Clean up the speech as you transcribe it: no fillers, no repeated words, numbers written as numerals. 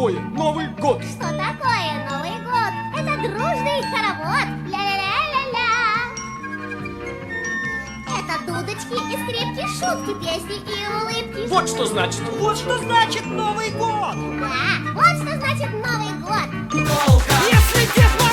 такое Новый год? Что такое Новый год? Это дружный хоровод. Ля-ля-ля-ля-ля. Это дудочки и скрипки, шутки, песни и улыбки. Вот что значит. Вот что значит Новый год! Да, вот что значит Новый год. Если Дед